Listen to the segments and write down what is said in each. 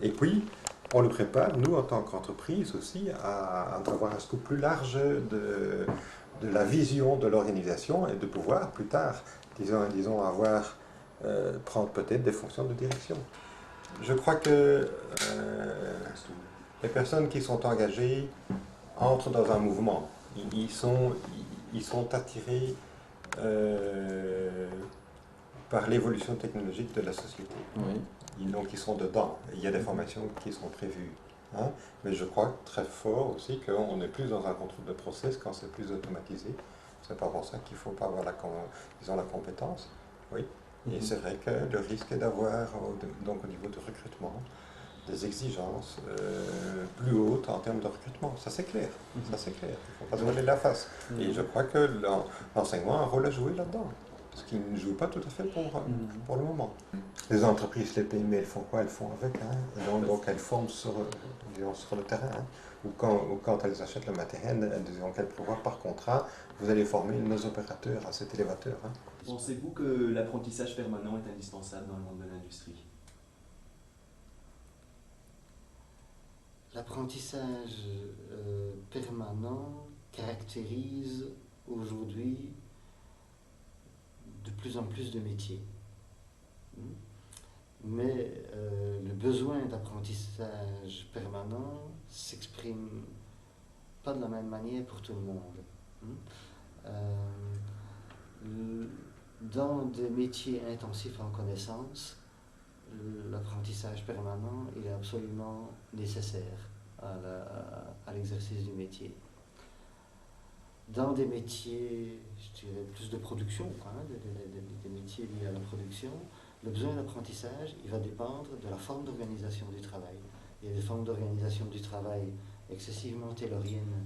Et puis, on le prépare, nous, en tant qu'entreprise aussi, à avoir un scope plus large de la vision de l'organisation et de pouvoir, plus tard, disons prendre peut-être des fonctions de direction. Je crois que les personnes qui sont engagées entrent dans un mouvement. Ils sont attirés par l'évolution technologique de la société. Oui. Donc ils sont dedans. Il y a des formations qui sont prévues. Hein? Mais je crois très fort aussi qu'on est plus dans un contrôle de process quand c'est plus automatisé. C'est pas pour ça qu'il ne faut pas avoir la compétence. Oui. Et c'est vrai que le risque est d'avoir, donc au niveau de recrutement, des exigences plus hautes en termes de recrutement. Ça c'est clair. Ça c'est clair. Il ne faut pas se voiler la face. Et je crois que l'enseignement a un rôle à jouer là-dedans. Ce qui ne joue pas tout à fait pour le moment. Les entreprises, les PME, elles font quoi? Elles font avec. Hein? Donc elles forment sur le terrain. Hein? Ou quand elles achètent le matériel, elles ont qu'elles prévoient par contrat, vous allez former nos opérateurs à cet élévateur. Hein? Pensez-vous que l'apprentissage permanent est indispensable dans le monde de l'industrie? L'apprentissage permanent caractérise aujourd'hui de plus en plus de métiers. Mais le besoin d'apprentissage permanent s'exprime pas de la même manière pour tout le monde. Dans des métiers intensifs en connaissances, l'apprentissage permanent il est absolument nécessaire à l'exercice du métier. Dans des métiers, je dirais, plus de production, des métiers liés à la production, le besoin d'apprentissage, il va dépendre de la forme d'organisation du travail. Il y a des formes d'organisation du travail excessivement tayloriennes,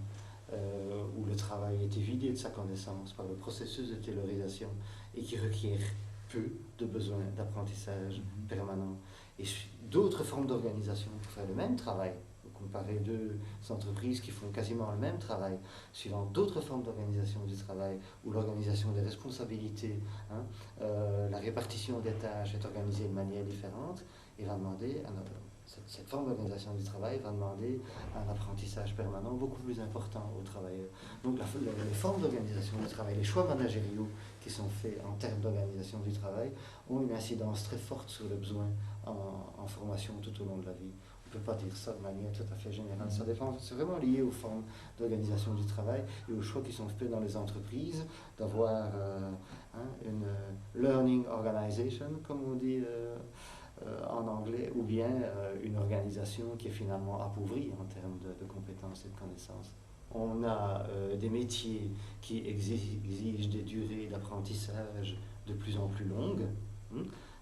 où le travail est vidé de sa connaissance par le processus de taylorisation et qui requiert peu de besoin d'apprentissage permanent. Et d'autres formes d'organisation pour faire le même travail, vous comparez deux entreprises qui font quasiment le même travail, suivant d'autres formes d'organisation du travail, où l'organisation des responsabilités, la répartition des tâches est organisée de manière différente, et va demander, cette forme d'organisation du travail va demander un apprentissage permanent beaucoup plus important aux travailleurs. Donc les formes d'organisation du travail, les choix managériaux qui sont faits en termes d'organisation du travail ont une incidence très forte sur le besoin en formation tout au long de la vie. On ne peut pas dire ça de manière tout à fait générale. Ça dépend, c'est vraiment lié aux formes d'organisation du travail et aux choix qui sont faits dans les entreprises d'avoir une learning organization, comme on dit en anglais, ou bien une organisation qui est finalement appauvrie en termes de compétences et de connaissances. On a des métiers qui exigent des durées d'apprentissage de plus en plus longues,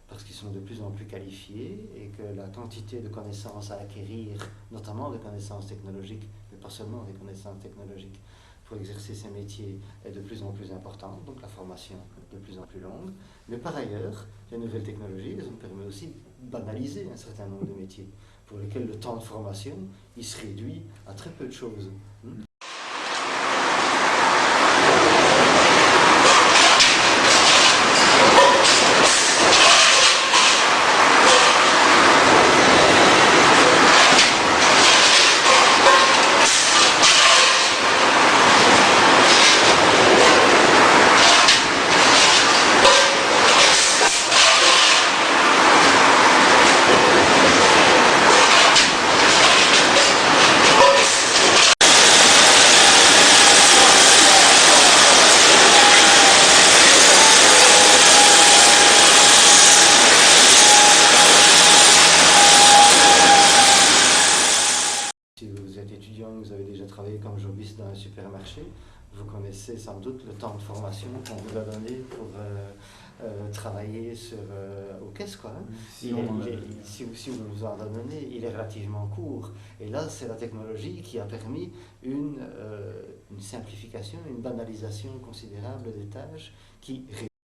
parce qu'ils sont de plus en plus qualifiés et que la quantité de connaissances à acquérir, notamment de connaissances technologiques, mais pas seulement des connaissances technologiques, pour exercer ces métiers est de plus en plus importante, donc la formation de plus en plus longue. Mais par ailleurs, les nouvelles technologies, elles ont permis aussi de banaliser un certain nombre de métiers, pour lesquels le temps de formation, il se réduit à très peu de choses. Si vous êtes étudiant, vous avez déjà travaillé comme jobiste dans un supermarché, vous connaissez sans doute le temps de formation qu'on vous a donné pour travailler aux caisses. Si vous vous en donnez, il est relativement court. Et là, c'est la technologie qui a permis une simplification, une banalisation considérable des tâches qui